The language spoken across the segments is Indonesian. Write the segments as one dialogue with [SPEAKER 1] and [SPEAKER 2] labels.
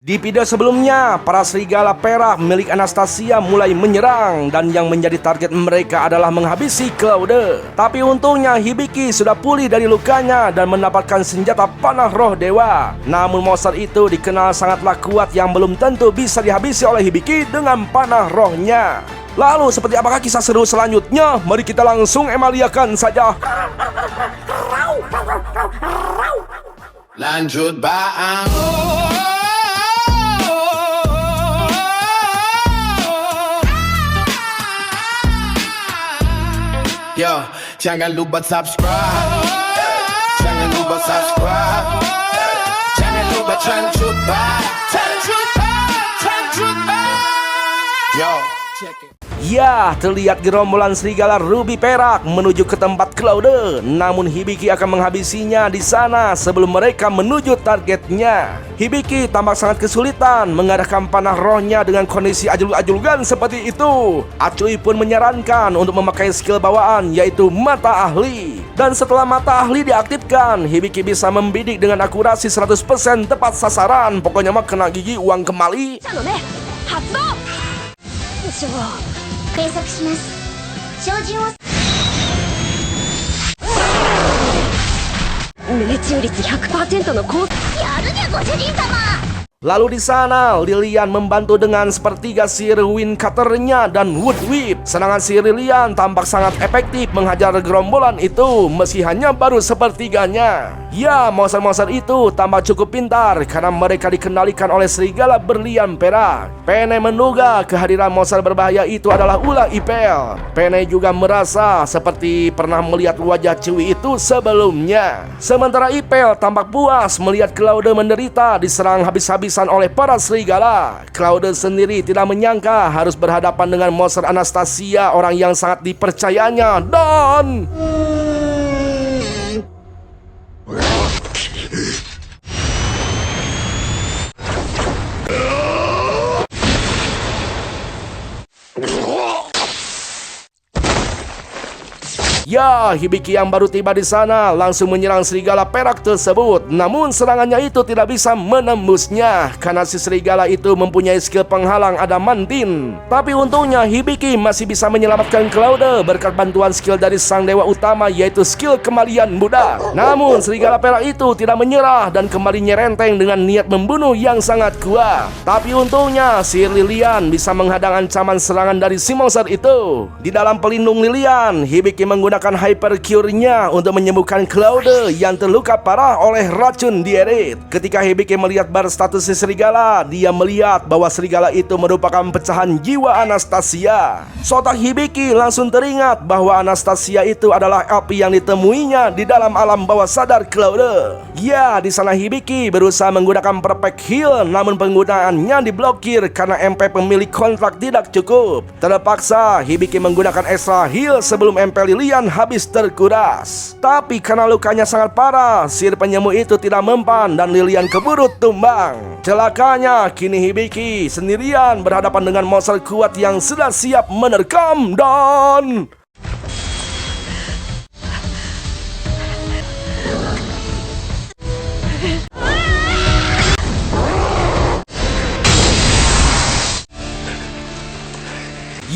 [SPEAKER 1] Di video sebelumnya, para serigala perak milik Anastasia mulai menyerang dan yang menjadi target mereka adalah menghabisi Claude. Tapi untungnya Hibiki sudah pulih dari lukanya dan mendapatkan senjata panah roh dewa. Namun monster itu dikenal sangatlah kuat yang belum tentu bisa dihabisi oleh Hibiki dengan panah rohnya. Lalu seperti apakah kisah seru selanjutnya? Mari kita langsung emaliakan saja.
[SPEAKER 2] Lanjut bang. Yo, jangan lupa subscribe. Jangan lupa subscribe. Jangan lupa lanjut bang. Yo, check it.
[SPEAKER 1] Ya, terlihat gerombolan serigala ruby perak menuju ke tempat Claude. Namun Hibiki akan menghabisinya di sana sebelum mereka menuju targetnya. Hibiki tampak sangat kesulitan mengarahkan panah rohnya dengan kondisi ajul-ajulgan seperti itu. Acui pun menyarankan untuk memakai skill bawaan yaitu mata ahli. Dan setelah mata ahli diaktifkan, Hibiki bisa membidik dengan akurasi 100% tepat sasaran. Pokoknya mah kena gigi uang kembali.
[SPEAKER 3] 計測します。照準を命中率 100% の高やるにゃご主人様。
[SPEAKER 1] Lalu di sana, Lilian membantu dengan sepertiga sihir wind cutternya dan wood whip. Serangan si Lilian tampak sangat efektif menghajar gerombolan itu meski hanya baru sepertiganya. Ya, monster-monster itu tampak cukup pintar karena mereka dikendalikan oleh serigala berlian perak. Pene menduga kehadiran monster berbahaya itu adalah ulah Ipel. Pene juga merasa seperti pernah melihat wajah Cui itu sebelumnya. Sementara Ipel tampak puas melihat Claude menderita diserang habis-habisan oleh para serigala. Claude sendiri tidak menyangka harus berhadapan dengan monster Anastasia, orang yang sangat dipercayanya. Dan ya, Hibiki yang baru tiba di sana langsung menyerang serigala perak tersebut. Namun serangannya itu tidak bisa menembusnya karena si serigala itu mempunyai skill penghalang adamantin. Tapi untungnya Hibiki masih bisa menyelamatkan Claude berkat bantuan skill dari sang dewa utama yaitu skill kemalian budak. Namun serigala perak itu tidak menyerah dan kembali nyerenteng dengan niat membunuh yang sangat kuat. Tapi untungnya si Lilian bisa menghadang ancaman serangan dari si monster itu. Di dalam pelindung Lilian, Hibiki menggunakan hyper cure-nya untuk menyembuhkan Claude yang terluka parah oleh racun dierit. Ketika Hibiki melihat bar status si serigala, dia melihat bahwa serigala itu merupakan pecahan jiwa Anastasia. Sontak Hibiki langsung teringat bahwa Anastasia itu adalah api yang ditemuinya di dalam alam bawah sadar Claude. Ya, di sana Hibiki berusaha menggunakan perfect heal, namun penggunaannya diblokir karena MP pemilik kontrak tidak cukup. Terpaksa Hibiki menggunakan extra heal sebelum MP Lilian habis terkuras. Tapi karena lukanya sangat parah, sihir penyembuh itu tidak mempan dan Lilian keburu tumbang. Celakanya, kini Hibiki sendirian berhadapan dengan monster kuat yang sudah siap menerkam dan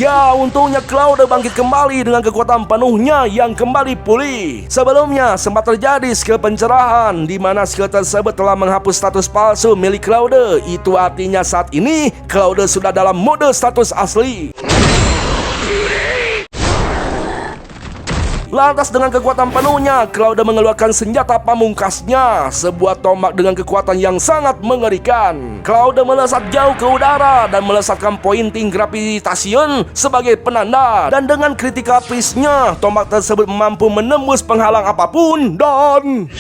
[SPEAKER 1] ya, untungnya Claude bangkit kembali dengan kekuatan penuhnya yang kembali pulih. Sebelumnya sempat terjadi skill pencerahan di mana skill tersebut telah menghapus status palsu milik Claude. Itu artinya saat ini Claude sudah dalam mode status asli. Lantas dengan kekuatan penuhnya, Claude mengeluarkan senjata pamungkasnya, sebuah tombak dengan kekuatan yang sangat mengerikan. Claude melesat jauh ke udara dan melesatkan pointing gravitation sebagai penanda. Dan dengan critical piece-nya, tombak tersebut mampu menembus penghalang apapun dan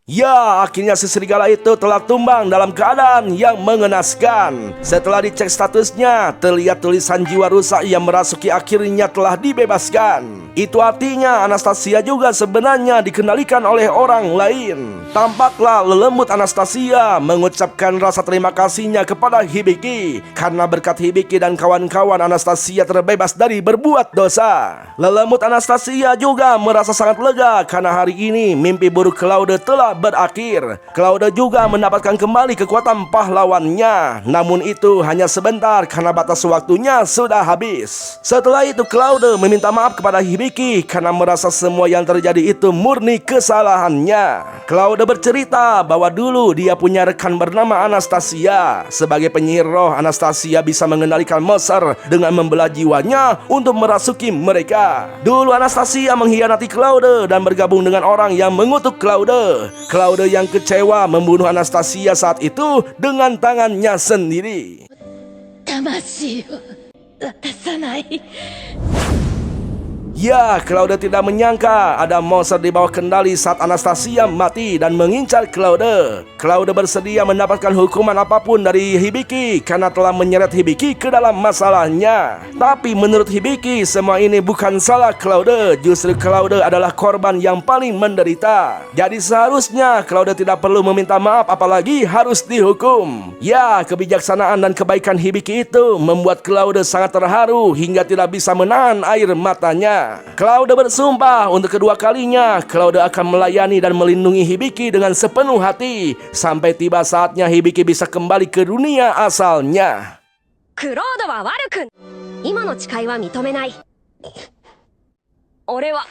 [SPEAKER 1] ya, Ya, akhirnya si serigala itu telah tumbang dalam keadaan yang mengenaskan. Setelah dicek statusnya, terlihat tulisan jiwa rusak yang merasuki akhirnya telah dibebaskan. Itu artinya Anastasia juga sebenarnya dikendalikan oleh orang lain. Tampaklah lelembut Anastasia mengucapkan rasa terima kasihnya kepada Hibiki. Karena berkat Hibiki dan kawan-kawan, Anastasia terbebas dari berbuat dosa. Lelembut Anastasia juga merasa sangat lega karena hari ini mimpi buruk Claude telah berakhir. Claude juga mendapatkan kembali kekuatan pahlawannya. Namun itu hanya sebentar karena batas waktunya sudah habis. Setelah itu Claude meminta maaf kepada Hibiki karena merasa semua yang terjadi itu murni kesalahannya. Claude bercerita bahwa dulu dia punya rekan bernama Anastasia. Sebagai penyihir roh, Anastasia bisa mengendalikan monster dengan membelah jiwanya untuk merasuki mereka. Dulu Anastasia mengkhianati Claude dan bergabung dengan orang yang mengutuk Claude. Claude yang kecewa membunuh Anastasia saat itu dengan tangannya sendiri.
[SPEAKER 3] 魂を渡さない。
[SPEAKER 1] Ya, Claude tidak menyangka ada monster di bawah kendali saat Anastasia mati dan mengincar Claude. Claude bersedia mendapatkan hukuman apapun dari Hibiki karena telah menyeret Hibiki ke dalam masalahnya. Tapi menurut Hibiki, semua ini bukan salah Claude. Justru Claude adalah korban yang paling menderita. Jadi seharusnya Claude tidak perlu meminta maaf, apalagi harus dihukum. Ya, kebijaksanaan dan kebaikan Hibiki itu membuat Claude sangat terharu hingga tidak bisa menahan air matanya. Claude bersumpah untuk kedua kalinya Claude akan melayani dan melindungi Hibiki dengan sepenuh hati sampai tiba saatnya Hibiki bisa kembali ke dunia asalnya.
[SPEAKER 3] クロードは悪く今の誓いは認めない。俺は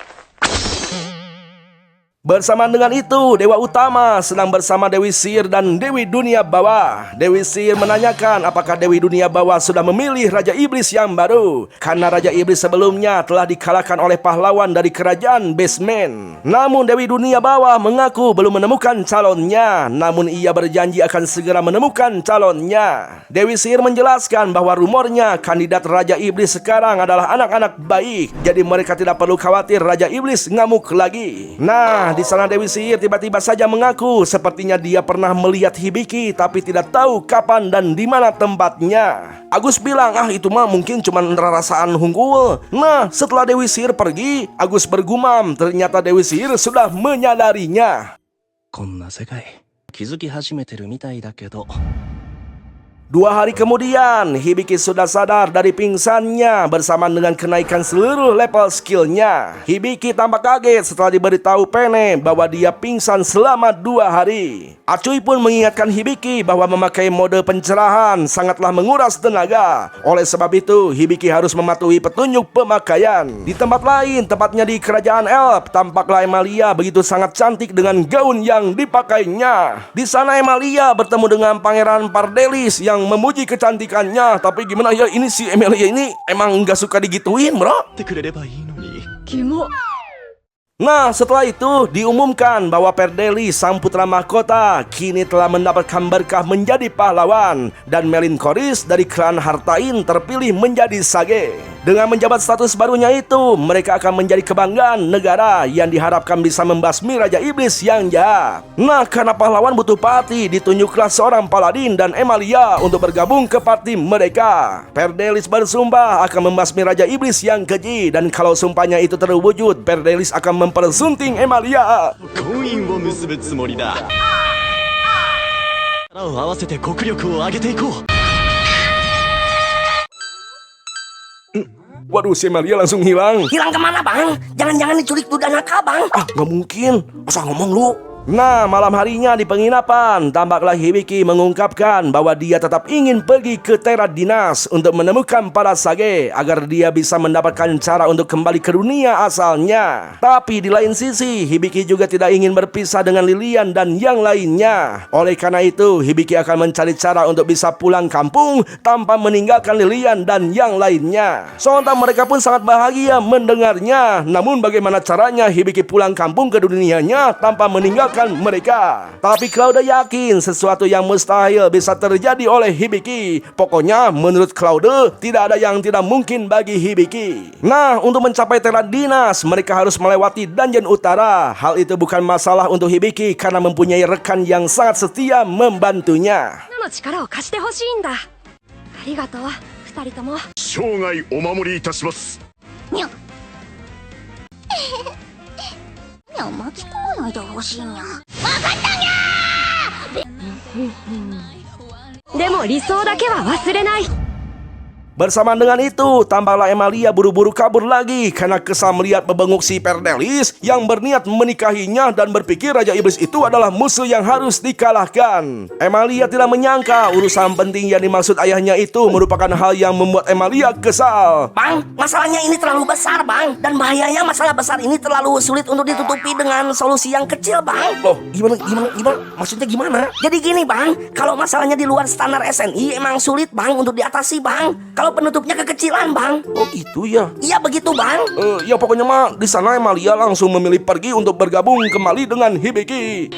[SPEAKER 1] Bersamaan dengan itu, Dewa Utama sedang bersama Dewi Sihir dan Dewi Dunia Bawah. Dewi Sihir menanyakan apakah Dewi Dunia Bawah sudah memilih Raja Iblis yang baru, karena Raja Iblis sebelumnya telah dikalahkan oleh pahlawan dari kerajaan Basement. Namun Dewi Dunia Bawah mengaku belum menemukan calonnya, namun ia berjanji akan segera menemukan calonnya. Dewi Sihir menjelaskan bahwa rumornya kandidat Raja Iblis sekarang adalah anak-anak baik, jadi mereka tidak perlu khawatir Raja Iblis ngamuk lagi. Nah, di sana Dewi Sihir tiba-tiba saja mengaku sepertinya dia pernah melihat Hibiki tapi tidak tahu kapan dan di mana tempatnya. Agus bilang, itu mah mungkin cuma perasaan hunggul. Nah, setelah Dewi Sihir pergi, Agus bergumam ternyata Dewi Sihir sudah menyadarinya.
[SPEAKER 4] こんな世界気づき始めてるみたいだけど
[SPEAKER 1] 2 hari kemudian, Hibiki sudah sadar dari pingsannya bersamaan dengan kenaikan seluruh level skillnya. Hibiki tampak kaget setelah diberitahu Pene bahwa dia pingsan selama 2 hari. Acuy pun mengingatkan Hibiki bahwa memakai mode pencerahan sangatlah menguras tenaga. Oleh sebab itu, Hibiki harus mematuhi petunjuk pemakaian. Di tempat lain, tepatnya di kerajaan Elf, tampaklah Emalia begitu sangat cantik dengan gaun yang dipakainya. Di sana Emalia bertemu dengan Pangeran Pardelis yang memuji kecantikannya. Tapi gimana ya, ini si Emilia ini emang nggak suka digituin, bro.
[SPEAKER 4] ってくれればいいのに
[SPEAKER 3] キモ
[SPEAKER 1] Nah, setelah itu diumumkan bahwa Perdelis, sang putra mahkota, kini telah mendapatkan berkah menjadi pahlawan, dan Melinkoris dari klan Hartain terpilih menjadi Sage. Dengan menjabat status barunya itu, mereka akan menjadi kebanggaan negara yang diharapkan bisa membasmi Raja Iblis yang jahat. Nah, karena pahlawan butuh party, ditunjuklah seorang paladin dan Emalia untuk bergabung ke party mereka. Perdelis bersumpah akan membasmi Raja Iblis yang keji, dan kalau sumpahnya itu terwujud, Perdelis akan mempersunting Emalia.
[SPEAKER 4] 婚姻を結ぶつもりだ力を合わせて国力を上げていこう
[SPEAKER 1] Waduh, si Emalia langsung hilang.
[SPEAKER 5] Hilang kemana bang? Jangan-jangan diculik tuh Danaka bang?
[SPEAKER 1] Nggak mungkin, masa ngomong lu. Nah, malam harinya di penginapan, tampaklah Hibiki mengungkapkan bahwa dia tetap ingin pergi ke Terat Dinas untuk menemukan para Sage agar dia bisa mendapatkan cara untuk kembali ke dunia asalnya. Tapi di lain sisi, Hibiki juga tidak ingin berpisah dengan Lilian dan yang lainnya. Oleh karena itu, Hibiki akan mencari cara untuk bisa pulang kampung tanpa meninggalkan Lilian dan yang lainnya. Sontak mereka pun sangat bahagia mendengarnya. Namun bagaimana caranya Hibiki pulang kampung ke dunianya tanpa meninggalkan mengalahkan mereka. Tapi Claude yakin sesuatu yang mustahil bisa terjadi oleh Hibiki. Pokoknya menurut Claude tidak ada yang tidak mungkin bagi Hibiki. Nah, untuk mencapai Telat Dinas mereka harus melewati Dungeon Utara. Hal itu bukan masalah untuk Hibiki karena mempunyai rekan yang sangat setia membantunya.
[SPEAKER 3] の力を貸してほしいんだ。ありがとう二人とも。
[SPEAKER 6] 生涯お守りいたします。
[SPEAKER 3] にゃにゃ巻き込まないでほしいにゃ。わかったにゃでも理想だけは忘れない。
[SPEAKER 1] Bersamaan dengan itu, tampaklah Emilia buru-buru kabur lagi karena kesal melihat bebenguk si Perdelis yang berniat menikahinya dan berpikir Raja Iblis itu adalah musuh yang harus dikalahkan. Emilia tidak menyangka urusan penting yang dimaksud ayahnya itu merupakan hal yang membuat Emilia kesal.
[SPEAKER 5] Bang, masalahnya ini terlalu besar, Bang. Dan bahayanya masalah besar ini terlalu sulit untuk ditutupi dengan solusi yang kecil, Bang.
[SPEAKER 1] Loh,
[SPEAKER 5] Gimana? Maksudnya gimana? Jadi gini, Bang. Kalau masalahnya di luar standar SNI emang sulit, Bang, untuk diatasi, Bang. Kalau penutupnya kekecilan, Bang.
[SPEAKER 1] oh itu ya.
[SPEAKER 5] Iya begitu, Bang.
[SPEAKER 1] Ya pokoknya mah di sana Emilia langsung memilih pergi untuk bergabung kembali dengan Hibiki.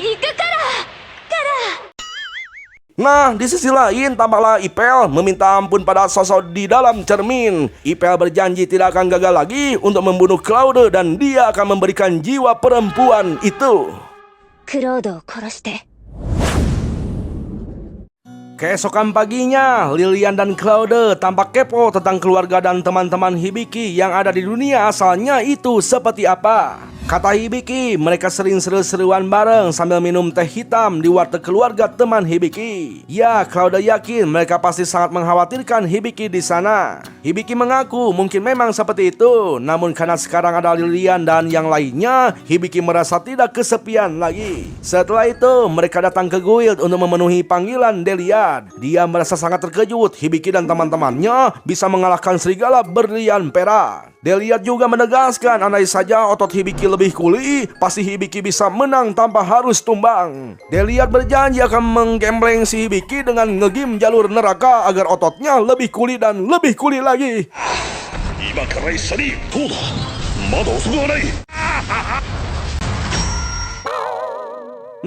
[SPEAKER 1] Nah, di sisi lain tampaklah Ipel meminta ampun pada sosok di dalam cermin. Ipel berjanji tidak akan gagal lagi untuk membunuh Claude dan dia akan memberikan jiwa perempuan itu.
[SPEAKER 3] クロードを殺して。
[SPEAKER 1] Keesokan paginya, Lilian dan Claude tampak kepo tentang keluarga dan teman-teman Hibiki yang ada di dunia asalnya itu seperti apa. Kata Hibiki, mereka sering seru-seruan bareng sambil minum teh hitam di warteg keluarga teman Hibiki. Ya, Claude yakin mereka pasti sangat mengkhawatirkan Hibiki di sana. Hibiki mengaku mungkin memang seperti itu, namun karena sekarang ada Lilian dan yang lainnya, Hibiki merasa tidak kesepian lagi. Setelah itu, mereka datang ke guild untuk memenuhi panggilan Deliad. Dia merasa sangat terkejut Hibiki dan teman-temannya bisa mengalahkan serigala berlian perak. Deliad juga menegaskan andai saja otot Hibiki lebih kuli, pasti Hibiki bisa menang tanpa harus tumbang. Deliad berjanji akan menggembleng si Hibiki dengan ngegim jalur neraka agar ototnya lebih kuli dan lebih kuli lagi.
[SPEAKER 6] 今から一緒にどうだまだ遅くはない。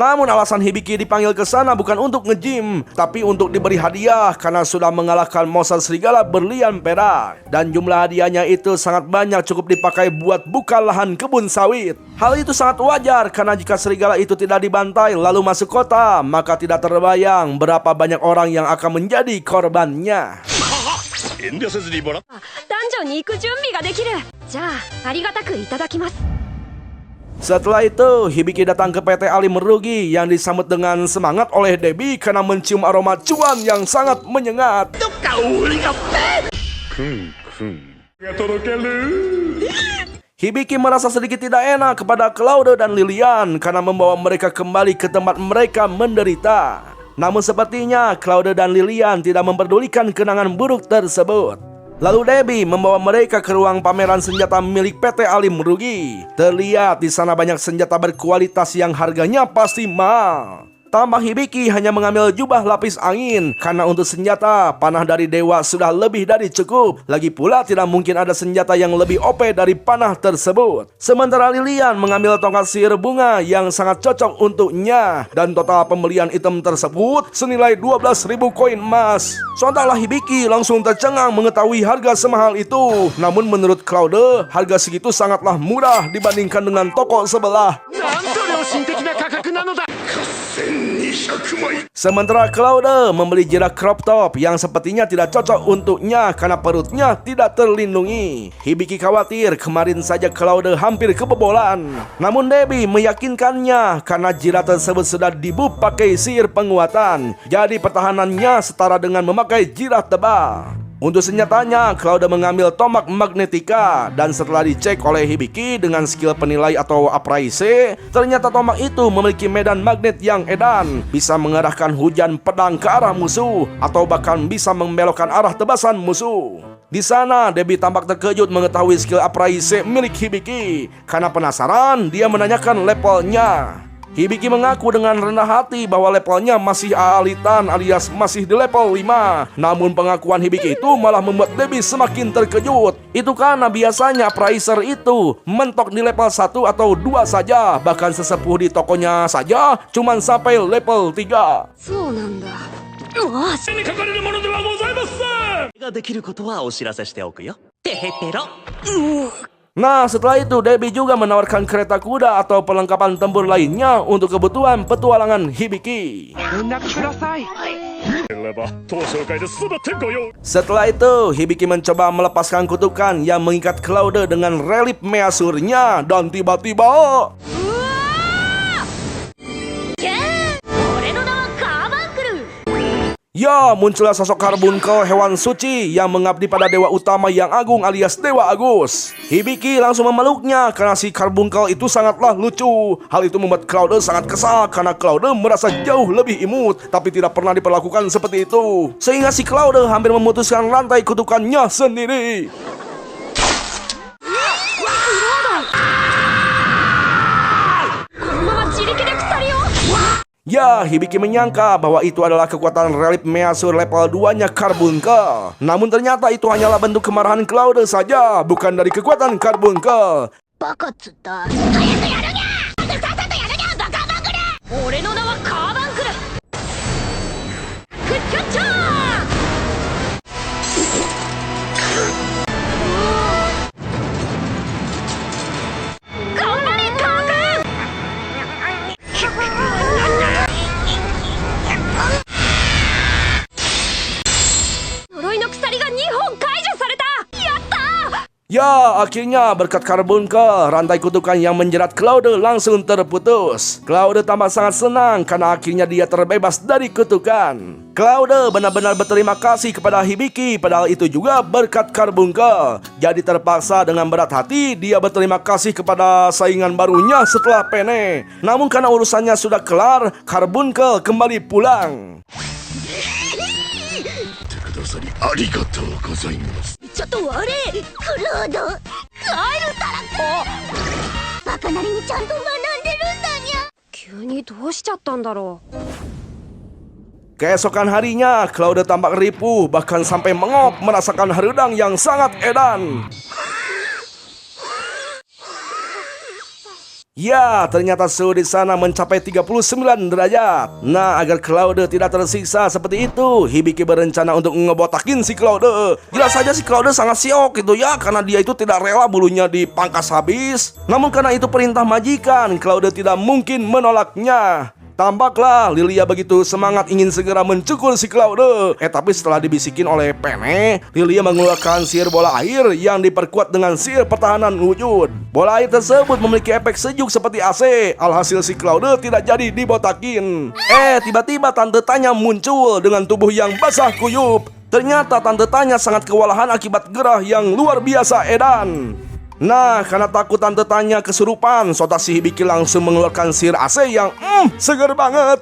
[SPEAKER 1] Namun alasan Hibiki dipanggil ke sana bukan untuk nge-gym, tapi untuk diberi hadiah karena sudah mengalahkan monster serigala berlian perak. Dan jumlah hadiahnya itu sangat banyak, cukup dipakai buat buka lahan kebun sawit. Hal itu sangat wajar karena jika serigala itu tidak dibantai lalu masuk kota, maka tidak terbayang berapa banyak orang yang akan menjadi korbannya.
[SPEAKER 6] 遠慮せずにもらっ。
[SPEAKER 3] ダンジョンに行く準備ができる。じゃあありがたくいただきます。
[SPEAKER 1] Setelah itu, Hibiki datang ke PT Ali Merugi yang disambut dengan semangat oleh Debbie karena mencium aroma cuan yang sangat menyengat. Hibiki merasa sedikit tidak enak kepada Claude dan Lilian karena membawa mereka kembali ke tempat mereka menderita. Namun sepertinya Claude dan Lilian tidak memperdulikan kenangan buruk tersebut. Lalu Debbie membawa mereka ke ruang pameran senjata milik PT Ali Merugi. Terlihat di sana banyak senjata berkualitas yang harganya pasti mahal. Tampak Hibiki hanya mengambil jubah lapis angin karena untuk senjata panah dari dewa sudah lebih dari cukup. Lagi pula tidak mungkin ada senjata yang lebih OP dari panah tersebut. Sementara Lilian mengambil tongkat sihir bunga yang sangat cocok untuknya. Dan total pembelian item tersebut senilai 12.000 koin emas. Sontaklah Hibiki langsung tercengang mengetahui harga semahal itu. Namun menurut Claude, harga segitu sangatlah murah dibandingkan dengan toko sebelah. Sementara Claude membeli jerat crop top yang sepertinya tidak cocok untuknya karena perutnya tidak terlindungi. Hibiki khawatir kemarin saja Claude hampir kebobolan. Namun Debbie meyakinkannya karena jerat tersebut sudah dibuff pakai sihir penguatan. Jadi pertahanannya setara dengan memakai jerat tebal. Untuk senjatanya, Claude mengambil tombak magnetika dan setelah dicek oleh Hibiki dengan skill penilai atau appraise, ternyata tombak itu memiliki medan magnet yang edan, bisa mengarahkan hujan pedang ke arah musuh atau bahkan bisa membelokkan arah tebasan musuh. Di sana, Debbie tampak terkejut mengetahui skill appraise milik Hibiki. Karena penasaran, dia menanyakan levelnya. Hibiki mengaku dengan rendah hati bahwa levelnya masih aalitan alias masih di level 5. Namun pengakuan Hibiki itu malah membuat Debbie semakin terkejut. Itu karena biasanya Praiser itu mentok di level 1 atau 2 saja. Bahkan sesepuh di tokonya saja cuman sampai level 3.
[SPEAKER 3] そうなんだ。うわ
[SPEAKER 6] 手にかかれるものではございません。
[SPEAKER 4] ができることはお知らせしておくよ。てへぺろ。
[SPEAKER 1] Nah, setelah itu Debbie juga menawarkan kereta kuda atau perlengkapan tempur lainnya untuk kebutuhan petualangan Hibiki.
[SPEAKER 6] れば当紹介で全てご用意。
[SPEAKER 1] Setelah itu, Hibiki mencoba melepaskan kutukan yang mengikat Claude dengan relip measurnya dan tiba-tiba
[SPEAKER 3] 俺の名はカーバンクル。
[SPEAKER 1] ya muncullah sosok Carbuncle hewan suci yang mengabdi pada dewa utama yang agung alias Dewa Agus. Hibiki langsung memeluknya karena si Carbuncle itu sangatlah lucu. Hal itu membuat Claude sangat kesal karena Claude merasa jauh lebih imut tapi tidak pernah diperlakukan seperti itu. Sehingga si Claude hampir memutuskan rantai kutukannya sendiri. Ya, Hibiki menyangka bahwa itu adalah kekuatan relip measure level 2-nya Carbuncle. Namun ternyata itu hanyalah bentuk kemarahan Claude saja, bukan dari kekuatan Carbuncle.
[SPEAKER 3] バカっつった早くやるにゃさっさとやるにゃバカバンクル。俺の名はカーバンクル。クッキョッチョー。頑張れカー君。呪いの鎖が2本解除された。やったー。
[SPEAKER 1] Ya, akhirnya berkat Carbuncle, rantai kutukan yang menjerat Claude langsung terputus. Claude tampak sangat senang karena akhirnya dia terbebas dari kutukan. Claude benar-benar berterima kasih kepada Hibiki, padahal itu juga berkat Carbuncle. Jadi terpaksa dengan berat hati dia berterima kasih kepada saingan barunya setelah Pene. Namun karena urusannya sudah kelar, Carbuncle kembali pulang.
[SPEAKER 6] くださりありがとうございます。
[SPEAKER 3] ちょっと悪いクロード。帰るタラコ。バカなりにちゃんと学んでるんだにゃ。急にどうしちゃったんだろう。
[SPEAKER 1] Keesokan harinya, Claude tampak ripuh, bahkan sampai mengop merasakan harudang yang sangat edan. Ya, ternyata suhu di sana mencapai 39 derajat. Nah, agar Claude tidak tersiksa seperti itu, Hibiki berencana untuk ngebotakin si Claude. Jelas saja si Claude sangat siok gitu ya, karena dia itu tidak rela bulunya dipangkas habis. Namun karena itu perintah majikan, Claude tidak mungkin menolaknya. Tampaklah Lilia begitu semangat ingin segera mencukul si Claude. Tapi setelah dibisikin oleh Pene, Lilia mengeluarkan sihir bola air yang diperkuat dengan sihir pertahanan wujud. Bola air tersebut memiliki efek sejuk seperti AC. Alhasil si Claude tidak jadi dibotakin. Tiba-tiba Tante Tanya muncul dengan tubuh yang basah kuyup. Ternyata Tante Tanya sangat kewalahan akibat gerah yang luar biasa edan. Nah, karena takut Tante Tanya kesurupan, sontak si Hibiki langsung mengeluarkan sihir AC yang seger banget.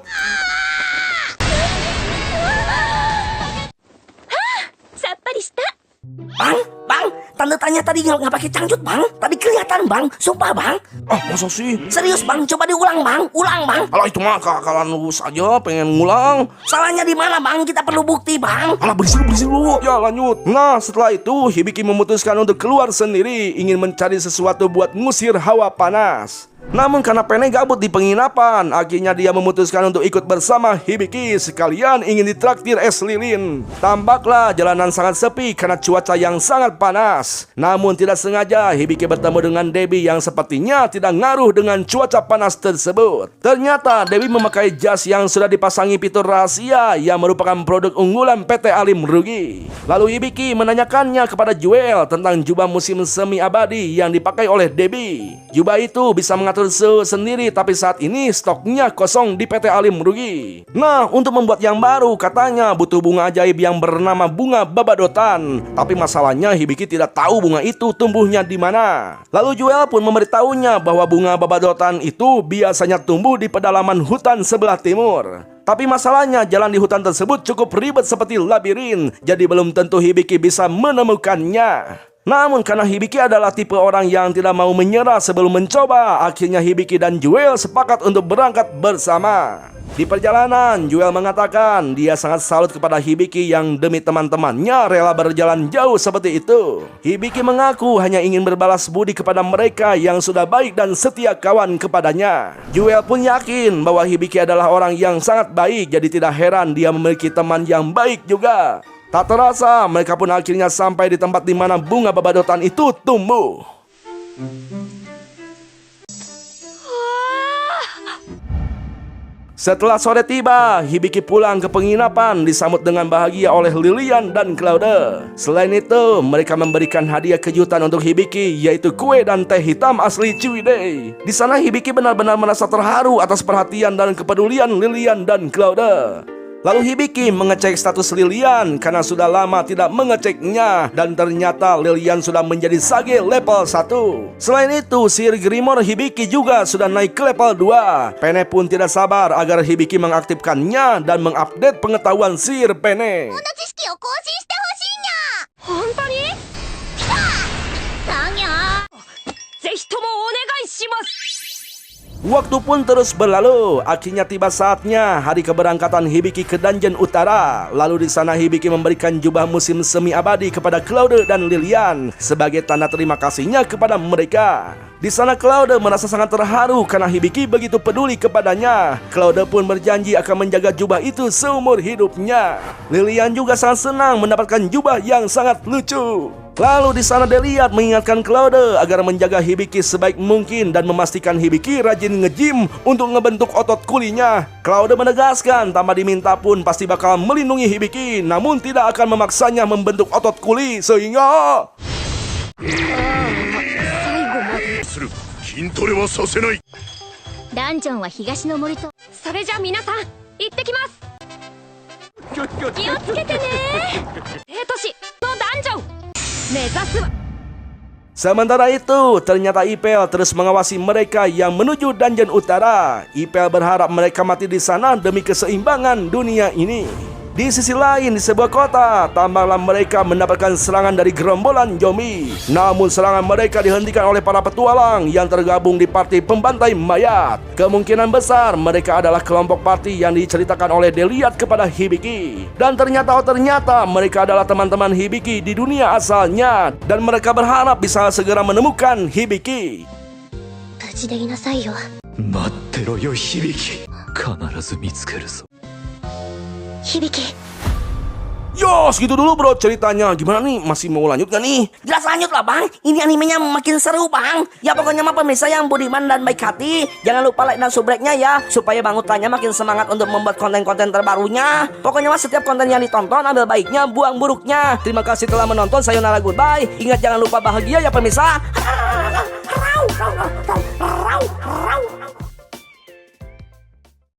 [SPEAKER 5] Bang, Tante Tanya tadi nggak pakai cangcut bang. Tadi kelihatan bang, sumpah bang.
[SPEAKER 1] Masa sih?
[SPEAKER 5] Serius bang, coba diulang bang, ulang bang.
[SPEAKER 1] Kalau itu mah kalian lulus aja pengen ngulang.
[SPEAKER 5] Salahnya di mana bang? Kita perlu bukti bang.
[SPEAKER 1] Alah berisik dulu. Ya lanjut. Nah setelah itu Hibiki memutuskan untuk keluar sendiri, ingin mencari sesuatu buat ngusir hawa panas. Namun karena Pene gabut di penginapan, akhirnya dia memutuskan untuk ikut bersama Hibiki, sekalian ingin ditraktir es lilin. Tampaklah jalanan sangat sepi karena cuaca yang sangat panas. Namun tidak sengaja Hibiki bertemu dengan Debbie yang sepertinya tidak ngaruh dengan cuaca panas tersebut. Ternyata Debbie memakai jas yang sudah dipasangi fitur rahasia yang merupakan produk unggulan PT Alim Rugi. Lalu Hibiki menanyakannya kepada Joel tentang jubah musim semi abadi yang dipakai oleh Debbie. Jubah itu bisa mengatur suhu sendiri, tapi saat ini stoknya kosong di PT Alim Rugi. Nah, untuk membuat yang baru katanya butuh bunga ajaib yang bernama bunga babadotan. Tapi masalahnya Hibiki tidak tahu bunga itu tumbuhnya di mana. Lalu Joel pun memberitahunya bahwa bunga babadotan itu biasanya tumbuh di pedalaman hutan sebelah timur. Tapi masalahnya jalan di hutan tersebut cukup ribet seperti labirin, jadi belum tentu Hibiki bisa menemukannya. Namun karena Hibiki adalah tipe orang yang tidak mau menyerah sebelum mencoba, akhirnya Hibiki dan Jewel sepakat untuk berangkat bersama. Di perjalanan, Jewel mengatakan dia sangat salut kepada Hibiki yang demi teman-temannya rela berjalan jauh seperti itu. Hibiki mengaku hanya ingin berbalas budi kepada mereka yang sudah baik dan setia kawan kepadanya. Jewel pun yakin bahwa Hibiki adalah orang yang sangat baik, jadi tidak heran dia memiliki teman yang baik juga. Tak terasa, mereka pun akhirnya sampai di tempat di mana bunga babadotan itu tumbuh. Setelah sore tiba, Hibiki pulang ke penginapan disambut dengan bahagia oleh Lilian dan Claude. Selain itu, mereka memberikan hadiah kejutan untuk Hibiki, yaitu kue dan teh hitam asli Ciwidey. Di sana Hibiki benar-benar merasa terharu atas perhatian dan kepedulian Lilian dan Claude. Lalu Hibiki mengecek status Lilian karena sudah lama tidak mengeceknya, dan ternyata Lilian sudah menjadi Sage level 1. Selain itu, sihir Grimoire Hibiki juga sudah naik ke level 2. Pene pun tidak sabar agar Hibiki mengaktifkannya dan mengupdate pengetahuan sihir Pene.
[SPEAKER 3] こんな知識を更新してほしいにゃ。本当に？来た！だにゃ。ぜひともお願いします。
[SPEAKER 1] Waktu pun terus berlalu. Akhirnya tiba saatnya hari keberangkatan Hibiki ke Dungeon Utara. Lalu di sana Hibiki memberikan jubah musim semi abadi kepada Claude dan Lilian sebagai tanda terima kasihnya kepada mereka. Di sana Claude merasa sangat terharu karena Hibiki begitu peduli kepadanya. Claude pun berjanji akan menjaga jubah itu seumur hidupnya. Lilian juga sangat senang mendapatkan jubah yang sangat lucu. Lalu di sana Deliat mengingatkan Claude agar menjaga Hibiki sebaik mungkin dan memastikan Hibiki rajin nge-gym untuk ngebentuk otot kulinya. Claude menegaskan tanpa diminta pun pasti bakal melindungi Hibiki, namun tidak akan memaksanya membentuk otot kuli sehingga
[SPEAKER 6] する筋トレはさせない。
[SPEAKER 3] ダンジョンは東の森と。それじゃ皆さん行ってきます。気をつけてね。低都市のダンジョン目指すわ。
[SPEAKER 1] Sementara itu, ternyata Ipel terus mengawasi mereka yang menuju Dungeon Utara. Ipel berharap mereka mati di sana demi keseimbangan dunia ini. Di sisi lain, di sebuah kota, tampaklah mereka mendapatkan serangan dari gerombolan zombie. Namun serangan mereka dihentikan oleh para petualang yang tergabung di parti pembantai mayat. Kemungkinan besar mereka adalah kelompok parti yang diceritakan oleh Deliat kepada Hibiki. Dan ternyata mereka adalah teman-teman Hibiki di dunia asalnya. Dan mereka berharap bisa segera menemukan Hibiki.
[SPEAKER 3] 無事でいなさいよ。
[SPEAKER 6] 待ってろよ響き。必ず見つけるぞ。
[SPEAKER 3] 響き。
[SPEAKER 1] Yo, segitu dulu bro ceritanya. Gimana nih? Masih mau lanjut gak nih?
[SPEAKER 5] Jelas lanjut lah bang, ini animenya makin seru bang. Ya pokoknya mah pemirsa yang budiman dan baik hati, jangan lupa like dan subscribe-nya ya, supaya Bang Utanya makin semangat untuk membuat konten-konten terbarunya. Pokoknya mah setiap konten yang ditonton ambil baiknya, buang buruknya. Terima kasih telah menonton, sayonara goodbye. Ingat jangan lupa bahagia ya pemirsa.